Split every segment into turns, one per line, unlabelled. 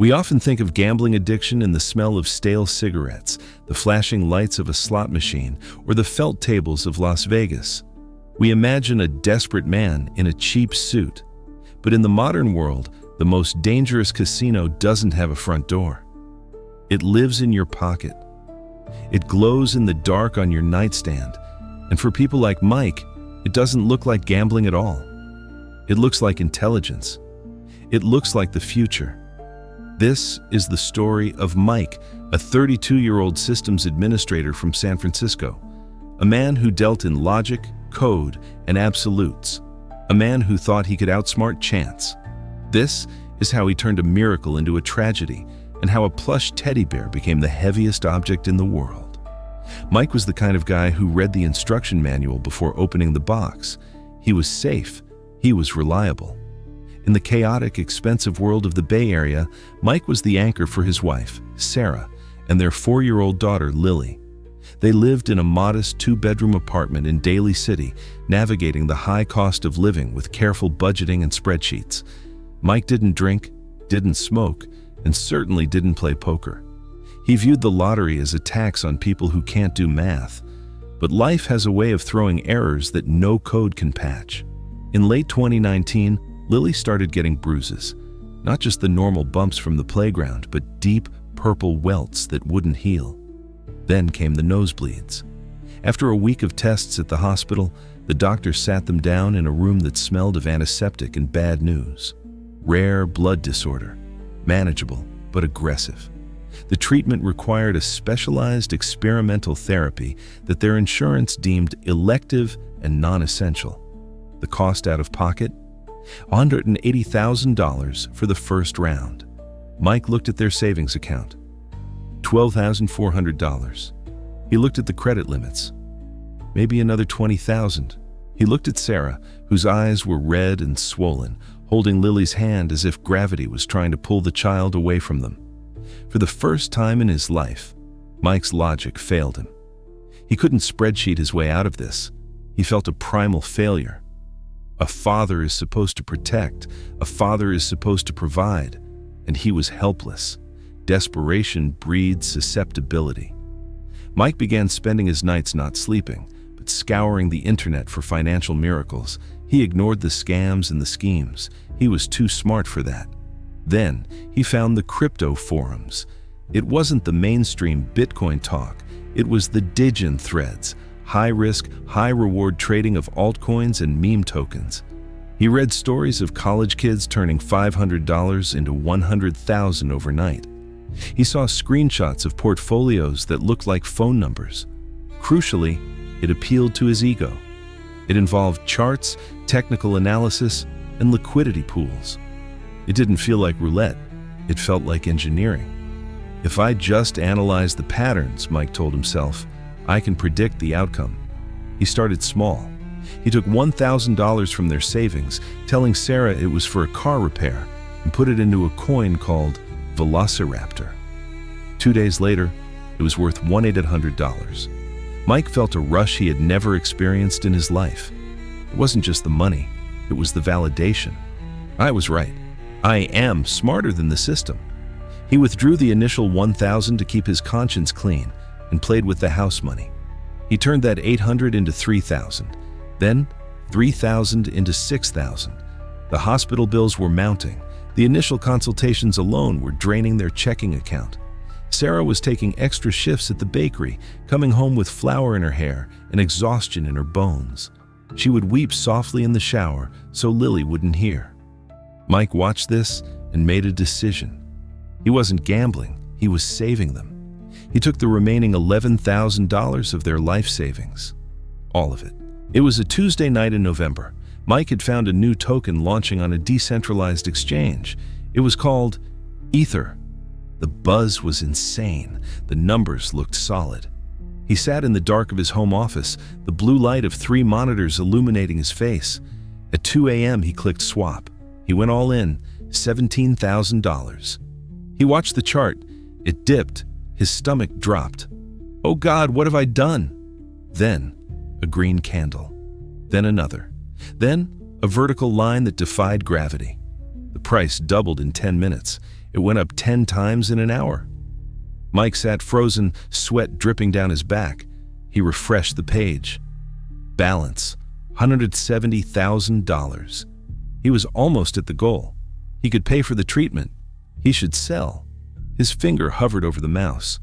We often think of gambling addiction in the smell of stale cigarettes, the flashing lights of a slot machine, or the felt tables of Las Vegas. We imagine a desperate man in a cheap suit. But in the modern world, the most dangerous casino doesn't have a front door. It lives in your pocket. It glows in the dark on your nightstand. And for people like Mike, it doesn't look like gambling at all. It looks like intelligence. It looks like the future. This is the story of Mike, a 32-year-old systems administrator from San Francisco, a man who dealt in logic, code, and absolutes, a man who thought he could outsmart chance. This is how he turned a miracle into a tragedy, and how a plush teddy bear became the heaviest object in the world. Mike was the kind of guy who read the instruction manual before opening the box. He was safe. He was reliable. In the chaotic, expensive world of the Bay Area, Mike was the anchor for his wife, Sarah, and their 4-year-old daughter, Lily. They lived in a modest 2-bedroom apartment in Daly City, navigating the high cost of living with careful budgeting and spreadsheets. Mike didn't drink, didn't smoke, and certainly didn't play poker. He viewed the lottery as a tax on people who can't do math. But life has a way of throwing errors that no code can patch. In late 2019, Lily started getting bruises, not just the normal bumps from the playground, but deep purple welts that wouldn't heal. Then came the nosebleeds. After a week of tests at the hospital, the doctor sat them down in a room that smelled of antiseptic and bad news. Rare blood disorder, manageable but aggressive. The treatment required a specialized experimental therapy that their insurance deemed elective and non-essential. The cost out of pocket? $180,000 for the first round. Mike looked at their savings account. $12,400. He looked at the credit limits. Maybe another $20,000. He looked at Sarah, whose eyes were red and swollen, holding Lily's hand as if gravity was trying to pull the child away from them. For the first time in his life, Mike's logic failed him. He couldn't spreadsheet his way out of this. He felt a primal failure. A father is supposed to protect. A father is supposed to provide. And he was helpless. Desperation breeds susceptibility. Mike began spending his nights not sleeping, but scouring the internet for financial miracles. He ignored the scams and the schemes. He was too smart for that. Then, he found the crypto forums. It wasn't the mainstream Bitcoin talk. It was the Digin threads, high-risk, high-reward trading of altcoins and meme tokens. He read stories of college kids turning $500 into $100,000 overnight. He saw screenshots of portfolios that looked like phone numbers. Crucially, it appealed to his ego. It involved charts, technical analysis, and liquidity pools. It didn't feel like roulette. It felt like engineering. If I just analyze the patterns, Mike told himself, I can predict the outcome. He started small. He took $1,000 from their savings, telling Sarah it was for a car repair, and put it into a coin called Velociraptor. 2 days later, it was worth $1,800. Mike felt a rush he had never experienced in his life. It wasn't just the money, it was the validation. I was right. I am smarter than the system. He withdrew the initial $1,000 to keep his conscience clean and played with the house money. He turned that $800 into $3,000, then $3,000 into $6,000. The hospital bills were mounting. The initial consultations alone were draining their checking account. Sarah was taking extra shifts at the bakery, coming home with flour in her hair and exhaustion in her bones. She would weep softly in the shower so Lily wouldn't hear. Mike watched this and made a decision. He wasn't gambling, he was saving them. He took the remaining $11,000 of their life savings. All of it. It was a Tuesday night in November. Mike had found a new token launching on a decentralized exchange. It was called Ether. The buzz was insane. The numbers looked solid. He sat in the dark of his home office, the blue light of 3 monitors illuminating his face. At 2 a.m. he clicked swap. He went all in, $17,000. He watched the chart. It dipped. His stomach dropped. Oh God, what have I done? Then, a green candle. Then another. Then, a vertical line that defied gravity. The price doubled in 10 minutes. It went up 10 times in an hour. Mike sat frozen, sweat dripping down his back. He refreshed the page. Balance, $170,000. He was almost at the goal. He could pay for the treatment. He should sell. His finger hovered over the mouse,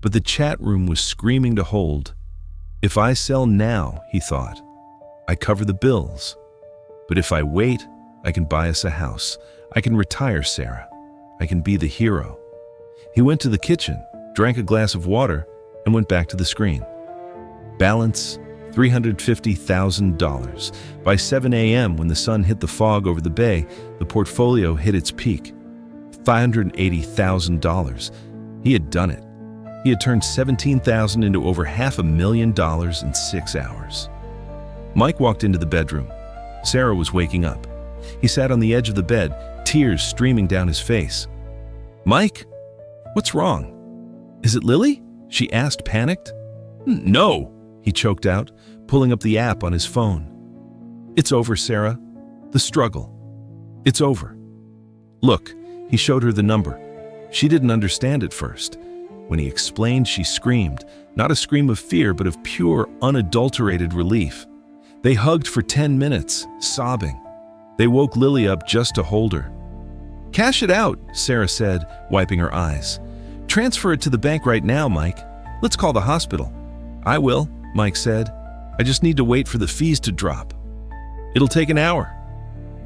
but the chat room was screaming to hold. If I sell now, he thought, I cover the bills. But if I wait, I can buy us a house. I can retire Sarah. I can be the hero. He went to the kitchen, drank a glass of water, and went back to the screen. Balance, $350,000. By 7 a.m., when the sun hit the fog over the bay, the portfolio hit its peak. $580,000. He had done it. He had turned $17,000 into over $500,000 in 6 hours. Mike walked into the bedroom. Sarah was waking up. He sat on the edge of the bed, tears streaming down his face. Mike, what's wrong? Is it Lily? She asked, panicked. No, he choked out, pulling up the app on his phone. It's over, Sarah. The struggle. It's over. Look, he showed her the number. She didn't understand at first. When he explained, she screamed, not a scream of fear, but of pure, unadulterated relief. They hugged for 10 minutes, sobbing. They woke Lily up just to hold her. Cash it out, Sarah said, wiping her eyes. Transfer it to the bank right now, Mike. Let's call the hospital. I will, Mike said. I just need to wait for the fees to drop. It'll take an hour.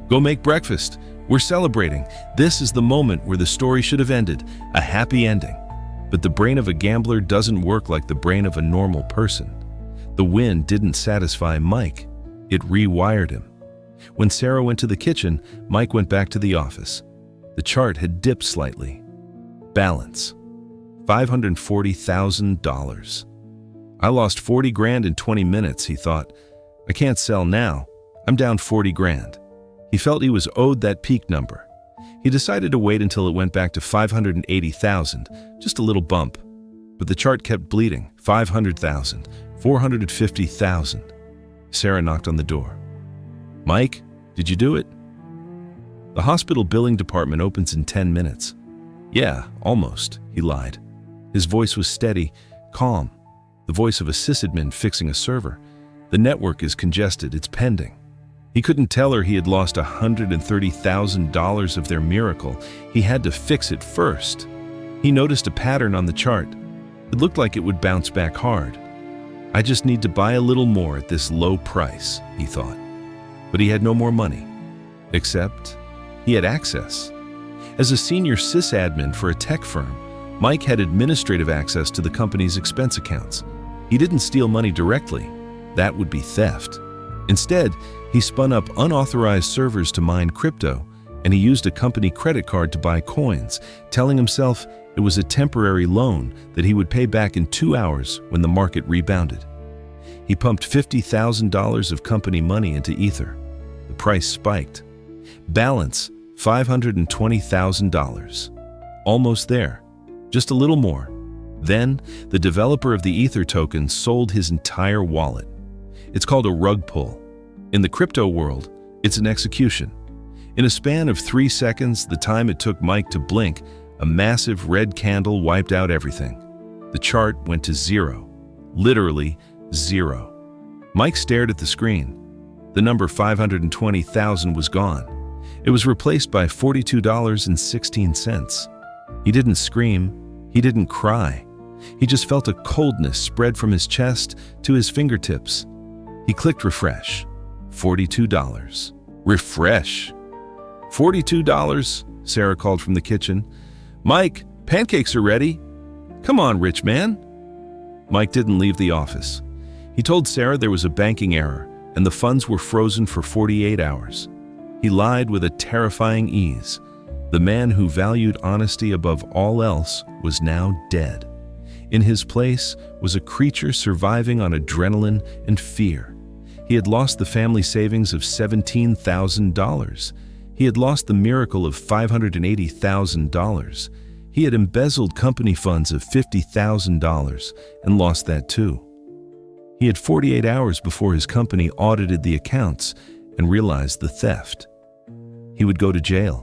Go make breakfast. We're celebrating. This is the moment where the story should have ended, a happy ending. But the brain of a gambler doesn't work like the brain of a normal person. The win didn't satisfy Mike. It rewired him. When Sarah went to the kitchen, Mike went back to the office. The chart had dipped slightly. Balance, $540,000. I lost 40 grand in 20 minutes, he thought. I can't sell now. I'm down 40 grand. He felt he was owed that peak number. He decided to wait until it went back to 580,000, just a little bump. But the chart kept bleeding, 500,000, 450,000. Sarah knocked on the door. Mike, did you do it? The hospital billing department opens in 10 minutes. Yeah, almost, he lied. His voice was steady, calm, the voice of a sysadmin fixing a server. The network is congested, it's pending. He couldn't tell her he had lost $130,000 of their miracle. He had to fix it first. He noticed a pattern on the chart. It looked like it would bounce back hard. I just need to buy a little more at this low price, he thought. But he had no more money. Except he had access. As a senior sysadmin for a tech firm, Mike had administrative access to the company's expense accounts. He didn't steal money directly. That would be theft. Instead, he spun up unauthorized servers to mine crypto, and he used a company credit card to buy coins, telling himself it was a temporary loan that he would pay back in 2 hours when the market rebounded. He pumped $50,000 of company money into Ether. The price spiked. Balance, $520,000. Almost there. Just a little more. Then, the developer of the Ether token sold his entire wallet. It's called a rug pull. In the crypto world, it's an execution. In a span of 3 seconds, the time it took Mike to blink, a massive red candle wiped out everything. The chart went to zero. Literally zero. Mike stared at the screen. The number 520,000 was gone. It was replaced by $42.16. He didn't scream. He didn't cry. He just felt a coldness spread from his chest to his fingertips. He clicked refresh. $42. Refresh. $42, Sarah called from the kitchen. Mike, pancakes are ready. Come on, rich man. Mike didn't leave the office. He told Sarah there was a banking error and the funds were frozen for 48 hours. He lied with a terrifying ease. The man who valued honesty above all else was now dead. In his place was a creature surviving on adrenaline and fear. He had lost the family savings of $17,000. He had lost the miracle of $580,000. He had embezzled company funds of $50,000 and lost that too. He had 48 hours before his company audited the accounts and realized the theft. He would go to jail.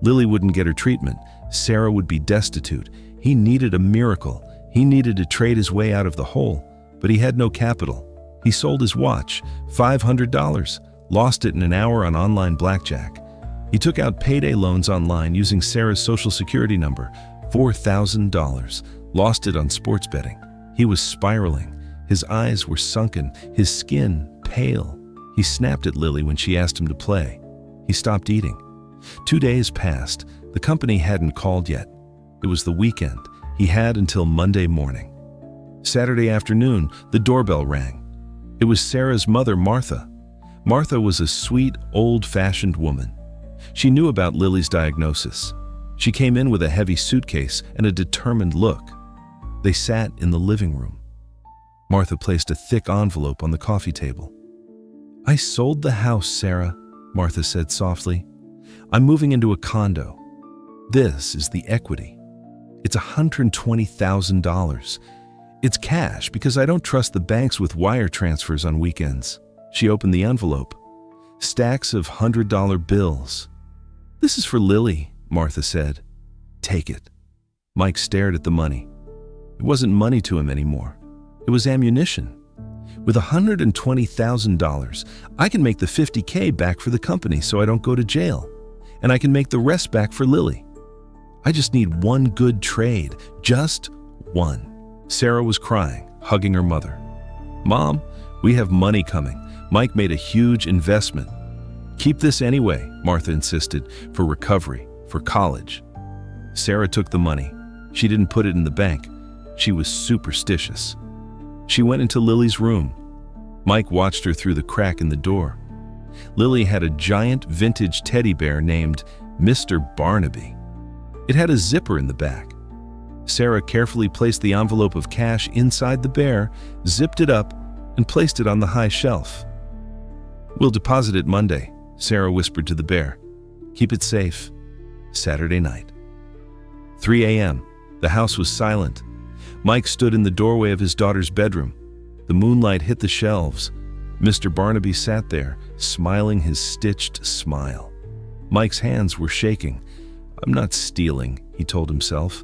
Lily wouldn't get her treatment. Sarah would be destitute. He needed a miracle. He needed to trade his way out of the hole, but he had no capital. He sold his watch, $500, lost it in an hour on online blackjack. He took out payday loans online using Sarah's social security number, $4,000, lost it on sports betting. He was spiraling. His eyes were sunken, his skin pale. He snapped at Lily when she asked him to play. He stopped eating. 2 days passed. The company hadn't called yet. It was the weekend. He had until Monday morning. Saturday afternoon, the doorbell rang. It was Sarah's mother, Martha. Martha was a sweet, old-fashioned woman. She knew about Lily's diagnosis. She came in with a heavy suitcase and a determined look. They sat in the living room. Martha placed a thick envelope on the coffee table. "I sold the house, Sarah," Martha said softly. "I'm moving into a condo. This is the equity. It's $120,000. It's cash because I don't trust the banks with wire transfers on weekends." She opened the envelope. Stacks of $100 bills. "This is for Lily," Martha said. "Take it." Mike stared at the money. It wasn't money to him anymore. It was ammunition. With $120,000, I can make the $50K back for the company so I don't go to jail. And I can make the rest back for Lily. I just need one good trade. Just one. Sarah was crying, hugging her mother. "Mom, we have money coming. Mike made a huge investment." "Keep this anyway," Martha insisted, "for recovery, for college." Sarah took the money. She didn't put it in the bank. She was superstitious. She went into Lily's room. Mike watched her through the crack in the door. Lily had a giant vintage teddy bear named Mr. Barnaby. It had a zipper in the back. Sarah carefully placed the envelope of cash inside the bear, zipped it up, and placed it on the high shelf. "We'll deposit it Monday," Sarah whispered to the bear. "Keep it safe." Saturday night. 3 a.m. The house was silent. Mike stood in the doorway of his daughter's bedroom. The moonlight hit the shelves. Mr. Barnaby sat there, smiling his stitched smile. Mike's hands were shaking. "I'm not stealing," he told himself.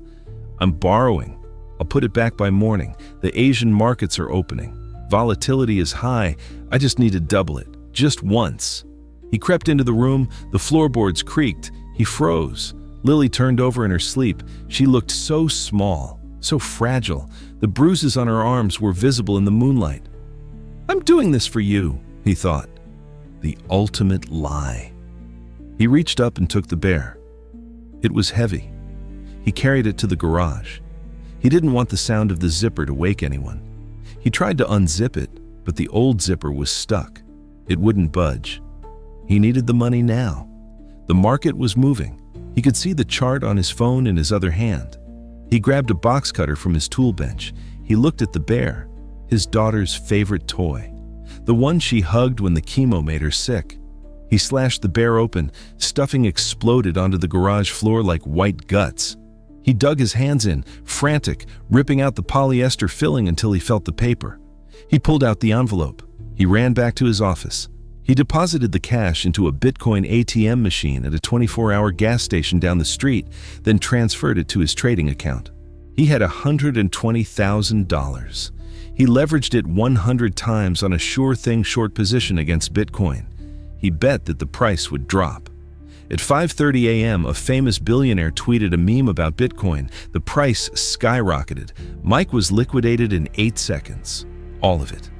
"I'm borrowing. I'll put it back by morning. The Asian markets are opening. Volatility is high. I just need to double it. Just once." He crept into the room. The floorboards creaked. He froze. Lily turned over in her sleep. She looked so small, so fragile. The bruises on her arms were visible in the moonlight. "I'm doing this for you," he thought. The ultimate lie. He reached up and took the bear. It was heavy. He carried it to the garage. He didn't want the sound of the zipper to wake anyone. He tried to unzip it, but the old zipper was stuck. It wouldn't budge. He needed the money now. The market was moving. He could see the chart on his phone in his other hand. He grabbed a box cutter from his tool bench. He looked at the bear, his daughter's favorite toy, the one she hugged when the chemo made her sick. He slashed the bear open. Stuffing exploded onto the garage floor like white guts. He dug his hands in, frantic, ripping out the polyester filling until he felt the paper. He pulled out the envelope. He ran back to his office. He deposited the cash into a Bitcoin ATM machine at a 24-hour gas station down the street, then transferred it to his trading account. He had $120,000. He leveraged it 100 times on a sure-thing short position against Bitcoin. He bet that the price would drop. At 5:30 a.m., a famous billionaire tweeted a meme about Bitcoin. The price skyrocketed. Mike was liquidated in 8 seconds. All of it.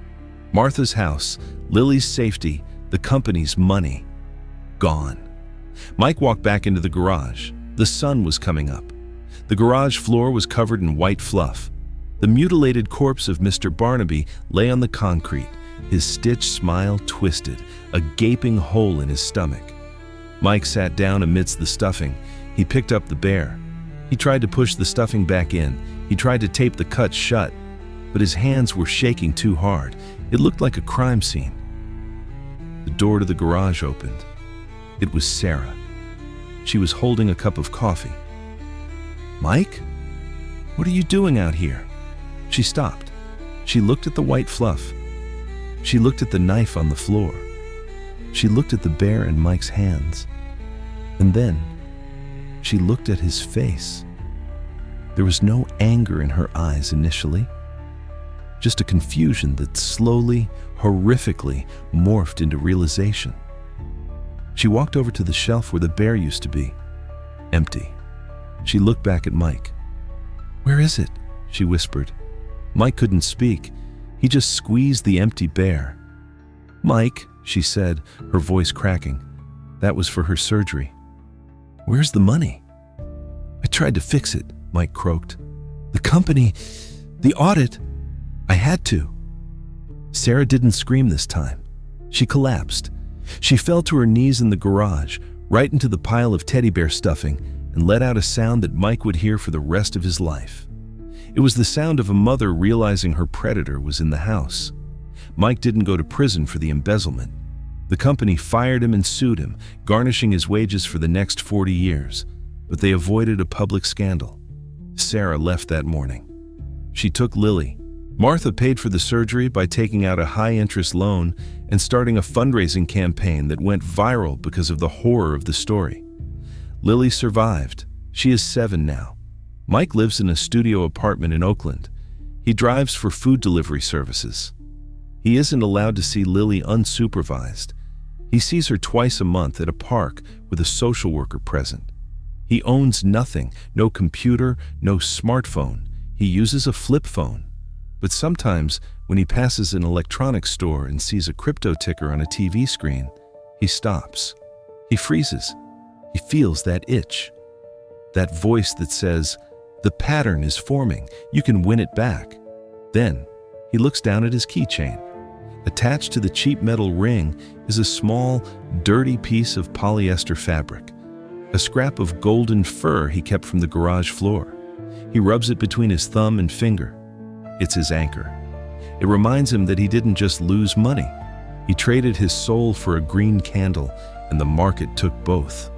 Martha's house, Lily's safety, the company's money. Gone. Mike walked back into the garage. The sun was coming up. The garage floor was covered in white fluff. The mutilated corpse of Mr. Barnaby lay on the concrete, his stitched smile twisted, a gaping hole in his stomach. Mike sat down amidst the stuffing. He picked up the bear. He tried to push the stuffing back in. He tried to tape the cut shut, but his hands were shaking too hard. It looked like a crime scene. The door to the garage opened. It was Sarah. She was holding a cup of coffee. "Mike? What are you doing out here?" She stopped. She looked at the white fluff. She looked at the knife on the floor. She looked at the bear in Mike's hands. And then She looked at his face. There was no anger in her eyes initially, just a confusion that slowly, horrifically morphed into realization. She walked over to the shelf where the bear used to be. Empty. She looked back at Mike. "Where is it?" she whispered. Mike couldn't speak. He just squeezed the empty bear. "Mike," she said, her voice cracking. "That was for her surgery." "Where's the money?" "I tried to fix it," Mike croaked. "The company, the audit, I had to." Sarah didn't scream this time. She collapsed. She fell to her knees in the garage, right into the pile of teddy bear stuffing, and let out a sound that Mike would hear for the rest of his life. It was the sound of a mother realizing her predator was in the house. Mike didn't go to prison for the embezzlement. The company fired him and sued him, garnishing his wages for the next 40 years, but they avoided a public scandal. Sarah left that morning. She took Lily. Martha paid for the surgery by taking out a high-interest loan and starting a fundraising campaign that went viral because of the horror of the story. Lily survived. She is 7 now. Mike lives in a studio apartment in Oakland. He drives for food delivery services. He isn't allowed to see Lily unsupervised. He sees her twice a month at a park with a social worker present. He owns nothing, no computer, no smartphone. He uses a flip phone. But sometimes, when he passes an electronics store and sees a crypto ticker on a TV screen, he stops. He freezes. He feels that itch. That voice that says, "The pattern is forming. You can win it back." Then, he looks down at his keychain. Attached to the cheap metal ring is a small, dirty piece of polyester fabric, a scrap of golden fur he kept from the garage floor. He rubs it between his thumb and finger. It's his anchor. It reminds him that he didn't just lose money. He traded his soul for a green candle, and the market took both.